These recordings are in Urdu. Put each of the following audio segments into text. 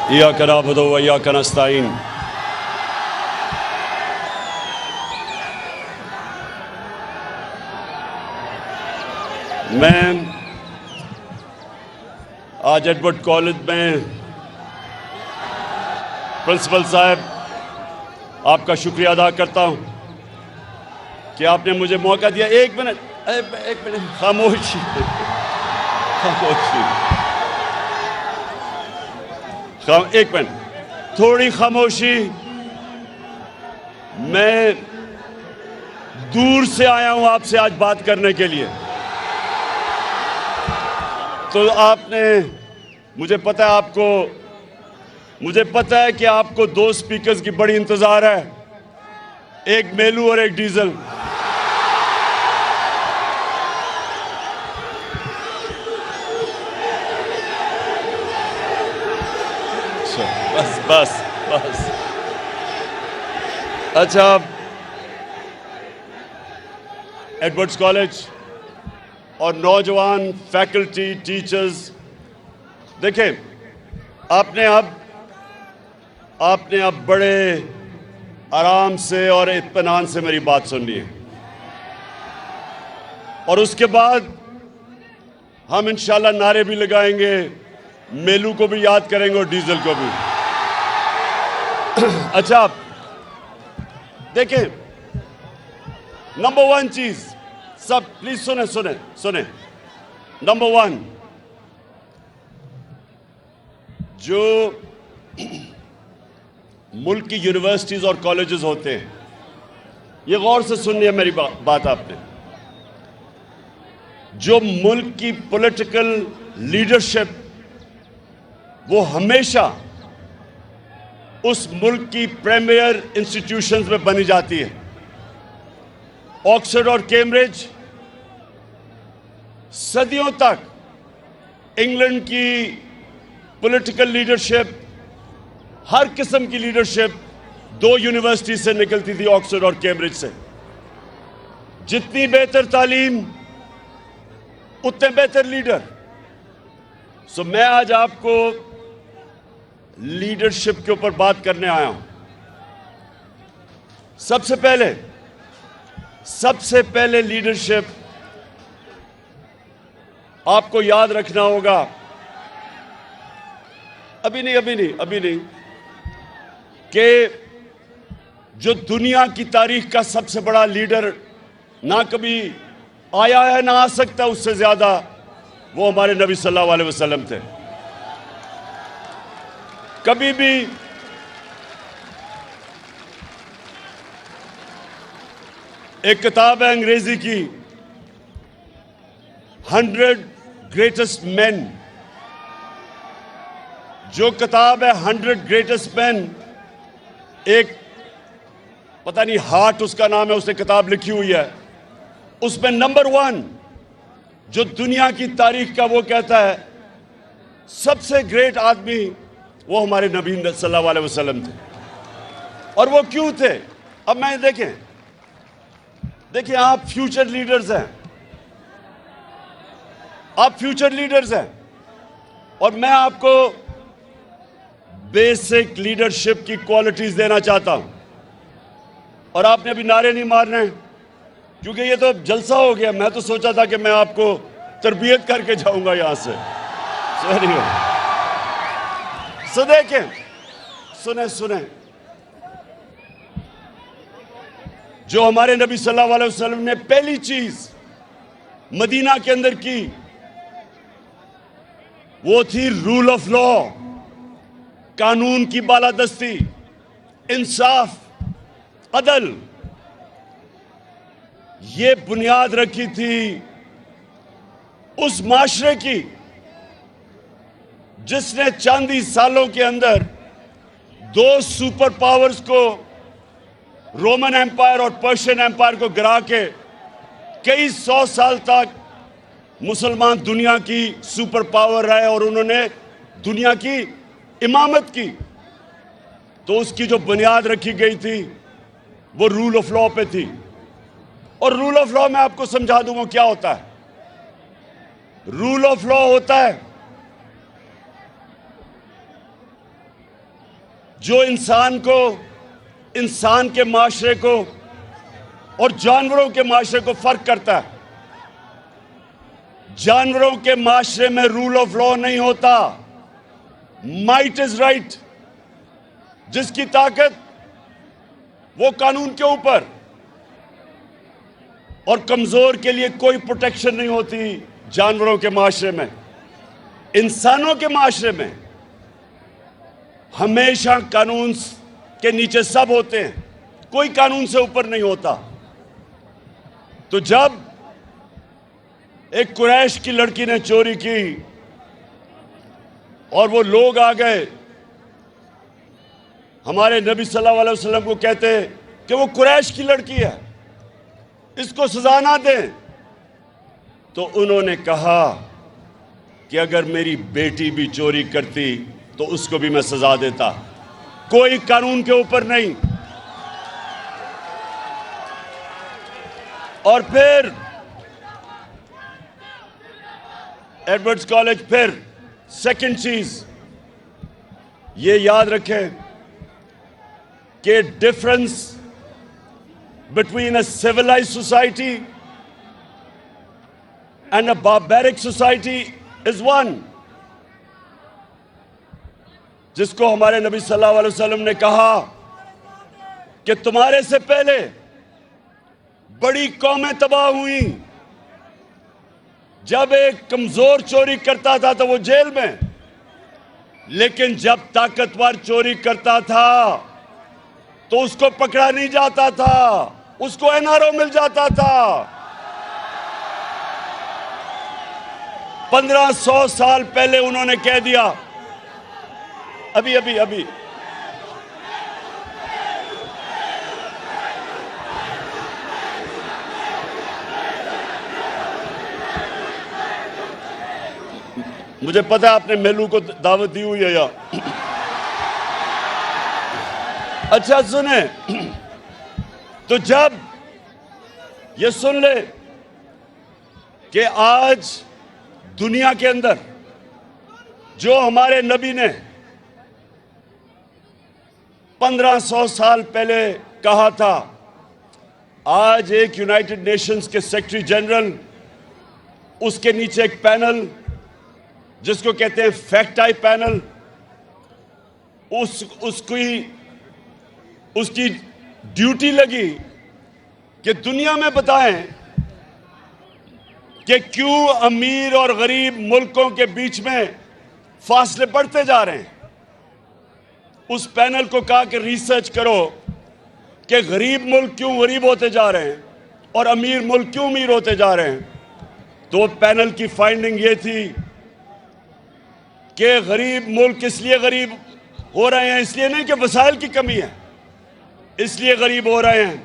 إياك نعبد وإياك نستعين میں آج ایڈورڈ کالج میں پرنسپل صاحب آپ کا شکریہ ادا کرتا ہوں کہ آپ نے مجھے موقع دیا. ایک منٹ خاموشی ایک منٹ تھوڑی خاموشی. میں دور سے آیا ہوں آپ سے آج بات کرنے کے لیے. تو آپ نے مجھے پتا ہے کہ آپ کو دو سپیکرز کی بڑی انتظار ہے, ایک میلو اور ایک ڈیزل. بس اچھا, ایڈورڈز کالج اور نوجوان فیکلٹی ٹیچرز, دیکھیں آپ نے اب بڑے آرام سے اور اطمینان سے میری بات سننی ہے, اور اس کے بعد ہم انشاءاللہ نعرے بھی لگائیں گے, میلو کو بھی یاد کریں گے اور ڈیزل کو بھی. اچھا دیکھیں, نمبر ون چیز, سب پلیز سنیں. نمبر ون, جو ملک کی یونیورسٹیز اور کالجز ہوتے ہیں, یہ غور سے سننی ہے میری بات آپ نے. جو ملک کی پولیٹیکل لیڈرشپ وہ ہمیشہ اس ملک کی پریمیئر انسٹیٹیوشنز میں بنی جاتی ہے. آکسفورڈ اور کیمبرج صدیوں تک انگلینڈ کی پولیٹیکل لیڈرشپ, ہر قسم کی لیڈرشپ دو یونیورسٹی سے نکلتی تھی, آکسفورڈ اور کیمبرج سے. جتنی بہتر تعلیم اتنے بہتر لیڈر. سو میں آج آپ کو لیڈرشپ کے اوپر بات کرنے آیا ہوں. سب سے پہلے لیڈرشپ آپ کو یاد رکھنا ہوگا, ابھی نہیں, کہ جو دنیا کی تاریخ کا سب سے بڑا لیڈر نہ کبھی آیا ہے نہ آ سکتا اس سے زیادہ, وہ ہمارے نبی صلی اللہ علیہ وسلم تھے. کبھی بھی ایک کتاب ہے انگریزی کی 100 گریٹسٹ مین, جو کتاب ہے 100 گریٹسٹ مین, ایک پتہ نہیں ہارٹ اس کا نام ہے, اس نے کتاب لکھی ہوئی ہے. اس میں نمبر 1 جو دنیا کی تاریخ کا وہ کہتا ہے سب سے گریٹ آدمی وہ ہمارے نبی صلی اللہ علیہ وسلم تھے. اور وہ کیوں تھے؟ اب میں دیکھیں آپ فیوچر لیڈرز ہیں, اور میں آپ کو بیسک لیڈرشپ کی کوالٹیز دینا چاہتا ہوں. اور آپ نے ابھی نعرے نہیں مارنے ہیں کیونکہ یہ تو جلسہ ہو گیا. میں تو سوچا تھا کہ میں آپ کو تربیت کر کے جاؤں گا یہاں سے. سو دیکھیں, سنیں, جو ہمارے نبی صلی اللہ علیہ وسلم نے پہلی چیز مدینہ کے اندر کی وہ تھی رول آف لا, قانون کی بالادستی, انصاف, عدل. یہ بنیاد رکھی تھی اس معاشرے کی جس نے چند ہی سالوں کے اندر دو سپر پاورز کو, رومن ایمپائر اور پرشین ایمپائر کو گرا کے کئی 100 سال تک مسلمان دنیا کی سپر پاور رہے اور انہوں نے دنیا کی امامت کی. تو اس کی جو بنیاد رکھی گئی تھی وہ رول آف لا پہ تھی. اور رول آف لا میں آپ کو سمجھا دوں گا کیا ہوتا ہے. رول آف لا ہوتا ہے جو انسان کو، انسان کے معاشرے کو اور جانوروں کے معاشرے کو فرق کرتا ہے۔ جانوروں کے معاشرے میں رول آف لا نہیں ہوتا، مائٹ از رائٹ، جس کی طاقت وہ قانون کے اوپر، اور کمزور کے لیے کوئی پروٹیکشن نہیں ہوتی جانوروں کے معاشرے میں۔ انسانوں کے معاشرے میں ہمیشہ قانون کے نیچے سب ہوتے ہیں، کوئی قانون سے اوپر نہیں ہوتا۔ تو جب ایک قریش کی لڑکی نے چوری کی اور وہ لوگ آ گئے ہمارے نبی صلی اللہ علیہ وسلم کو کہتے کہ وہ قریش کی لڑکی ہے، اس کو سزا نہ دیں، تو انہوں نے کہا کہ اگر میری بیٹی بھی چوری کرتی تو اس کو بھی میں سزا دیتا، کوئی قانون کے اوپر نہیں۔ اور پھر ایڈورڈز کالج، پھر سیکنڈ چیز یہ یاد رکھیں کہ difference between a civilized society and a barbaric society is one، جس کو ہمارے نبی صلی اللہ علیہ وسلم نے کہا کہ تمہارے سے پہلے بڑی قومیں تباہ ہوئیں، جب ایک کمزور چوری کرتا تھا تو وہ جیل میں، لیکن جب طاقتور چوری کرتا تھا تو اس کو پکڑا نہیں جاتا تھا، اس کو NRO مل جاتا تھا۔ 1500 سال پہلے انہوں نے کہہ دیا، ابھی مجھے پتا ہے آپ نے میلو کو دعوت دی ہوئی ہے یا اچھا سنیں، تو جب یہ سن لے کہ آج دنیا کے اندر جو ہمارے نبی نے 1500 سال پہلے کہا تھا، آج ایک یونائٹڈ نیشنز کے سیکرٹری جنرل، اس کے نیچے ایک پینل جس کو کہتے ہیں فیکٹ آئی پینل، اس کی ڈیوٹی لگی کہ دنیا میں بتائیں کہ کیوں امیر اور غریب ملکوں کے بیچ میں فاصلے بڑھتے جا رہے ہیں۔ اس پینل کو کہا کہ ریسرچ کرو کہ غریب ملک کیوں غریب ہوتے جا رہے ہیں اور امیر ملک کیوں امیر ہوتے جا رہے ہیں۔ تو پینل کی فائنڈنگ یہ تھی کہ غریب ملک اس لیے غریب ہو رہے ہیں، اس لیے نہیں کہ وسائل کی کمی ہے، اس لیے غریب ہو رہے ہیں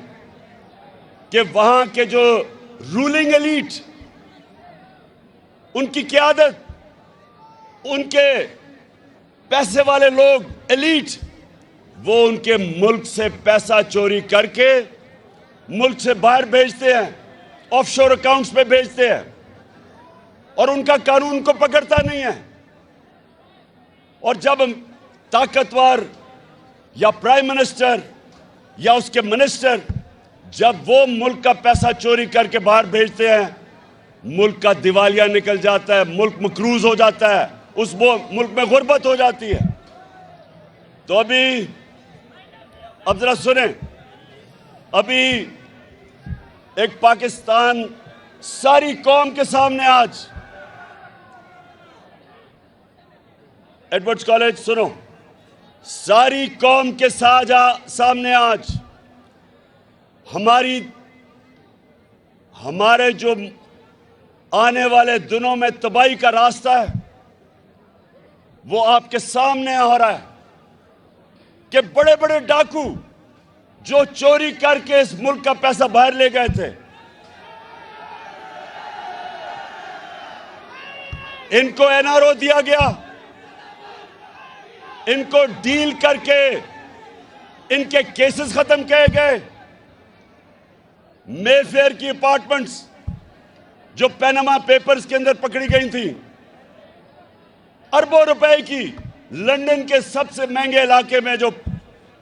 کہ وہاں کے جو رولنگ ایلیٹ، ان کی قیادت، ان کے پیسے والے لوگ ایلیٹ، وہ ان کے ملک سے پیسہ چوری کر کے ملک سے باہر بھیجتے ہیں، آف شور اکاؤنٹس پہ بھیجتے ہیں، اور ان کا قانون کو پکڑتا نہیں ہے۔ اور جب طاقتور یا پرائم منسٹر یا اس کے منسٹر جب وہ ملک کا پیسہ چوری کر کے باہر بھیجتے ہیں، ملک کا دیوالیہ نکل جاتا ہے، ملک مقروض ہو جاتا ہے، اس ملک میں غربت ہو جاتی ہے۔ تو اب ذرا سنیں، ابھی ایک پاکستان ساری قوم کے سامنے آج، ایڈورڈز کالج سنو، ساری قوم کے سامنے آج ہمارے جو آنے والے دنوں میں تباہی کا راستہ ہے وہ آپ کے سامنے آ رہا ہے کہ بڑے بڑے ڈاکو جو چوری کر کے اس ملک کا پیسہ باہر لے گئے تھے، ان کو NRO دیا گیا، ان کو ڈیل کر کے ان کے کیسز ختم کیے گئے۔ مے فیئر کی اپارٹمنٹس جو پیناما پیپرز کے اندر پکڑی گئی تھیں، اربوں روپے کی، لندن کے سب سے مہنگے علاقے میں جو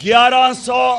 1100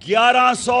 1100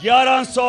1100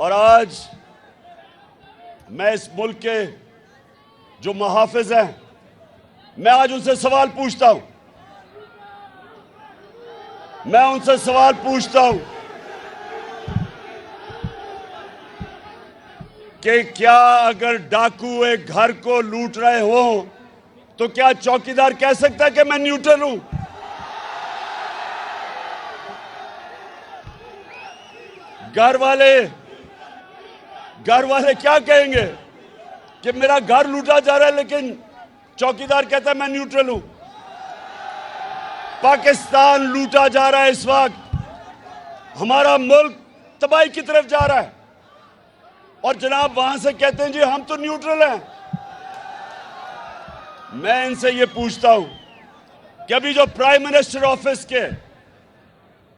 اور آج میں اس ملک کے جو محافظ ہیں میں آج ان سے سوال پوچھتا ہوں کہ کیا اگر ڈاکو ایک گھر کو لوٹ رہے ہوں تو کیا چوکیدار کہہ سکتا ہے کہ میں نیوٹرل ہوں؟ گھر والے کیا کہیں گے کہ میرا گھر لوٹا جا رہا ہے لیکن چوکیدار کہتا ہے میں نیوٹرل ہوں؟ پاکستان لوٹا جا رہا ہے اس وقت، ہمارا ملک تباہی کی طرف جا رہا ہے، اور جناب وہاں سے کہتے ہیں جی ہم تو نیوٹرل ہیں۔ میں ان سے یہ پوچھتا ہوں کہ ابھی جو پرائم منسٹر آفس کے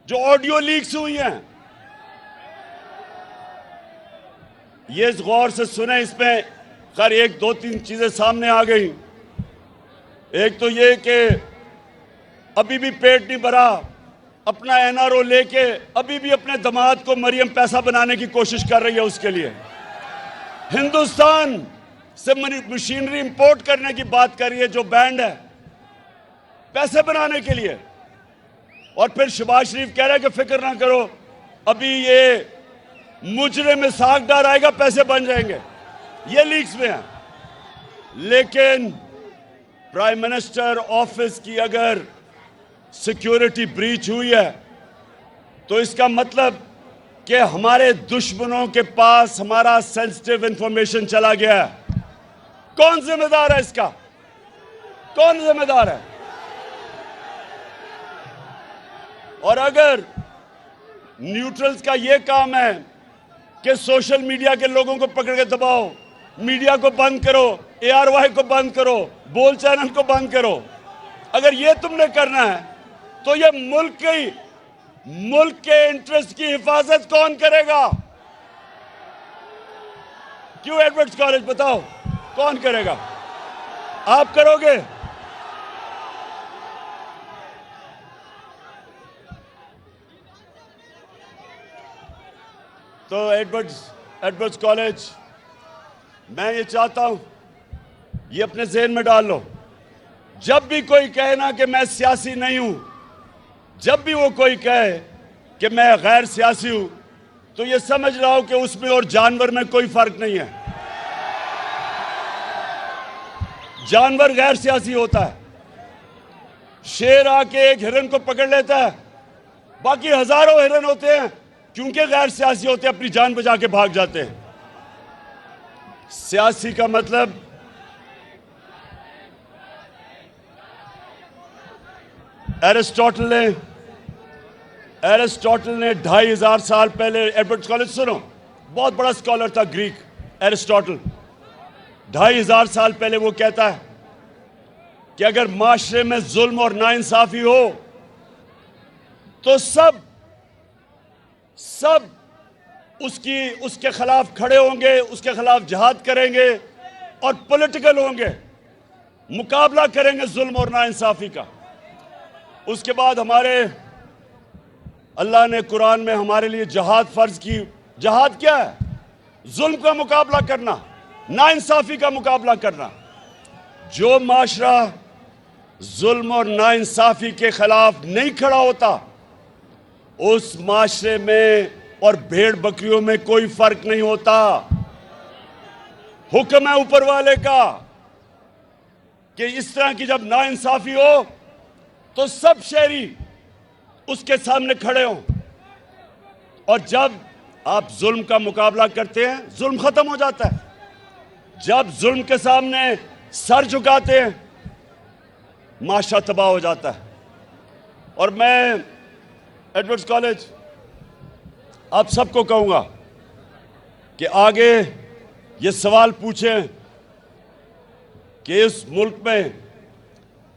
جو آڈیو لیکس ہوئی ہیں، یہ اس غور سے سنیں، اس میں خیر ایک دو تین چیزیں سامنے آ گئی۔ ایک تو یہ کہ ابھی بھی پیٹ نہیں بھرا، اپنا این آر او لے کے ابھی بھی اپنے داماد کو مریم پیسہ بنانے کی کوشش کر رہی ہے، اس کے لیے ہندوستان سے مشینری امپورٹ کرنے کی بات کر رہی ہے جو بینڈ ہے پیسے بنانے کے لیے، اور پھر شہباز شریف کہہ رہا ہے کہ فکر نہ کرو ابھی یہ مجرم اسحاق ڈار آئے گا پیسے بن جائیں گے، یہ لیکس میں ہیں۔ لیکن پرائم منسٹر آفس کی اگر سیکیورٹی بریچ ہوئی ہے تو اس کا مطلب کہ ہمارے دشمنوں کے پاس ہمارا سینسٹیو انفارمیشن چلا گیا ہے۔ کون ذمہ دار ہے اس کا؟ کون ذمہ دار ہے؟ اور اگر نیوٹرلز کا یہ کام ہے کہ سوشل میڈیا کے لوگوں کو پکڑ کے دباؤ، میڈیا کو بند کرو، اے آر وائی کو بند کرو، بول چینل کو بند کرو، اگر یہ تم نے کرنا ہے تو یہ ملک کے انٹرسٹ کی حفاظت کون کرے گا؟ کیوں ایڈورڈز کالج بتاؤ کون کرے گا؟ آپ کرو گے؟ تو ایڈورڈز کالج، میں یہ چاہتا ہوں یہ اپنے ذہن میں ڈال لو، جب بھی کوئی کہے نا کہ میں سیاسی نہیں ہوں، جب بھی وہ کوئی کہے کہ میں غیر سیاسی ہوں، تو یہ سمجھ رہا ہوں کہ اس میں اور جانور میں کوئی فرق نہیں ہے۔ جانور غیر سیاسی ہوتا ہے، شیر آ کے ایک ہرن کو پکڑ لیتا ہے، باقی ہزاروں ہرن ہوتے ہیں کیونکہ غیر سیاسی ہوتے ہیں اپنی جان بچا کے بھاگ جاتے ہیں۔ سیاسی کا مطلب ایرسٹوٹل نے 2500 سال پہلے، ایڈورڈ کالج سنو، بہت بڑا اسکالر تھا گریک ایرسٹوٹل، 2500 سال پہلے وہ کہتا ہے کہ اگر معاشرے میں ظلم اور ناانصافی ہو تو سب اس کے خلاف کھڑے ہوں گے، اس کے خلاف جہاد کریں گے اور پولیٹیکل ہوں گے، مقابلہ کریں گے ظلم اور ناانصافی کا۔ اس کے بعد اللہ نے قرآن میں ہمارے لیے جہاد فرض کی۔ جہاد کیا ہے؟ ظلم کا مقابلہ کرنا، ناانصافی کا مقابلہ کرنا۔ جو معاشرہ ظلم اور ناانصافی کے خلاف نہیں کھڑا ہوتا اس معاشرے میں اور بھیڑ بکریوں میں کوئی فرق نہیں ہوتا۔ حکم ہے اوپر والے کا کہ اس طرح کی جب ناانصافی ہو تو سب شہری اس کے سامنے کھڑے ہوں، اور جب آپ ظلم کا مقابلہ کرتے ہیں ظلم ختم ہو جاتا ہے۔ جب ظلم کے سامنے سر جھکاتے ہیں معاشرہ تباہ ہو جاتا ہے۔ اور میں ایڈورڈز کالج آپ سب کو کہوں گا کہ آگے یہ سوال پوچھیں کہ اس ملک میں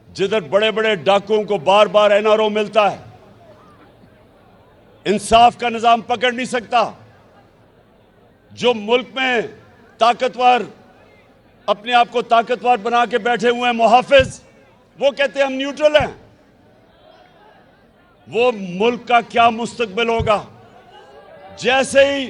جدھر بڑے بڑے ڈاکوؤں کو بار بار این آر او ملتا ہے، انصاف کا نظام پکڑ نہیں سکتا، جو ملک میں طاقتور اپنے آپ کو طاقتور بنا کے بیٹھے ہوئے ہیں محافظ، وہ کہتے ہیں ہم نیوٹرل ہیں، وہ ملک کا کیا مستقبل ہوگا؟ جیسے ہی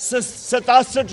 67